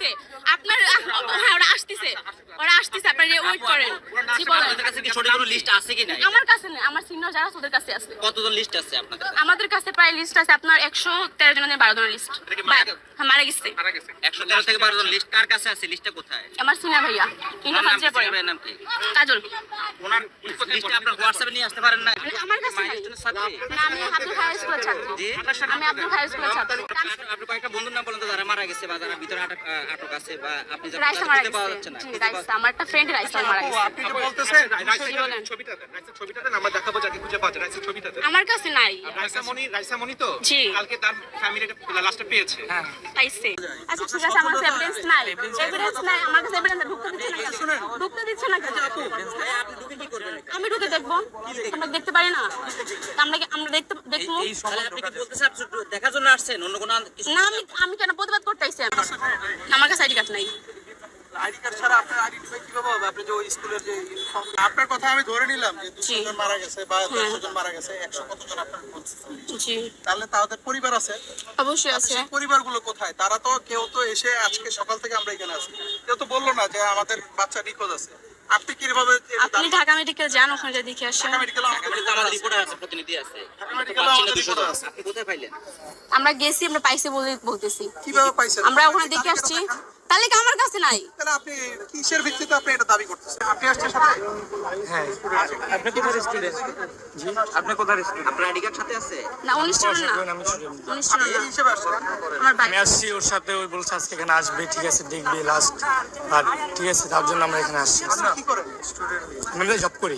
আসতেছে আপনার হ্যাঁ ওরা আসতেছে আপনারা ওয়েট করেন জি বলেন আপনাদের কাছে কি সঠিক কোনো লিস্ট আছে কি নাই? আমার কাছে নেই আমার সিনিয়র যারা আছে ওদের কাছে আছে কতজন লিস্ট আছে আপনাদের? আমাদের কাছে প্রায় লিস্ট আছে আপনার 113 জনের 12 জনের লিস্ট মারা গেছে 113 থেকে 12 জন লিস্ট কার কাছে আছে? লিস্টটা কোথায়? আমার সিনিয়র ভাইয়া ইন্টার ওনার নাম ফার্স্ট কি? পড়ে ভাইয়ের নাম কি? কাজল ওনার লিস্টটা আপনার হোয়াটসঅ্যাপে নিয়ে আসতে পারেন না? আমার কাছে নাই মাইলস্টোনের সাথে না আমি আব্দুল হাই স্কুলের ছাত্র জি? আমি আব্দুল হাই স্কুলের ছাত্র আপনি কয়েকটা বন্ধুর নাম বলেন তো যারা মারা গেছে বা যারা ভিতরে আটক আছে বা আপনি যারা রাইসা মারা খুঁজে পাওয়া যাচ্ছে গেছে না। জি রাইসা আমার একটা ফ্রেন্ড রাইসা মারা গেছে আপনি যে বলতেছেন জি, বলেন। ছবিটাতে আমরা দেখাবো যাকে খুঁজে পাওয়া যায় রাইসের ছবিটাতে আমার কাছে নাই রাইসা মনি তো জি। কালকে তার ফ্যামিলি লাস্টে পেয়েছে পাইছে আচ্ছা ঠিক আছে আমার কাছে এভিডেন্স নাই আমার কাছে এভিডেন্স ঢুকতে দিচ্ছে না কেন আপনি ঢুকে কি করবেন? আমি ঢুকে দেখবো আমরা দেখতে পারি না আমরা দেখবো তাহলে আপনি কি বলতেছেন আপনি দেখার জন্য আসছেন অন্য কোনো কিছু? না আমি কেন প্রতিবাদ করতে আইছি আমার কাছে আইডি কার্ড নাই আইডি কার্ড ছাড়া আপনার আইডেন্টিফাই কিভাবে হবে আপনি যে ওই স্কুলের যে ইউনিফর্ম আপনার কথা আমি ধরে নিলাম যে 200 জন মারা গেছে বা 100 জন মারা গেছে 100 কতজন আপনার বলছেন জি তাহলে তাদের পরিবার আছে অবশ্যই আছে সেই পরিবারগুলো কোথায় তারা তো কেউ তো এসে আজকে সকাল থেকে আমরা এখানে আছি কেউ তো বললো না যে আমাদের বাচ্চা নিখোঁজ আছে আপনি কিভাবে আপনি ঢাকা মেডিকেল যান ওখানে যা দেখে আসেন মেডিকেল আমাদের রিপোর্টার আছে, প্রতিনিধি আছে। মেডিকেল আমাদের রিপোর্ট আছে আপনি কোথায় পাইলেন? আমরা গেছি আমরা পাইছি বলতেছি কিভাবে পাইছেন আমরা ওখানে দেখে আসছি তাহলে কি আমার কাছে নাই তাহলে আপনি কিসের ভিত্তিতে আপনি এটা দাবি করতেছেন আপনি আসছেন সাথে হ্যাঁ আপনি কোথায় স্টুডেন্ট? জি আপনি কোথায় স্টুডেন্ট? আপনার আইডি কার্ড সাথে আছে? না 19 জন না আমি স্টুডেন্ট 19 জন এই না হিসেবে আসছেন আমার ভাই আমি আসছি ওর সাথে ওই বলছে আজকে এখানে আসবে ঠিক আছে দেখবে লাস্ট আর ঠিক আছে তার জন্য আমরা এখানে আসছি কি করেন স্টুডেন্ট আমি জব করি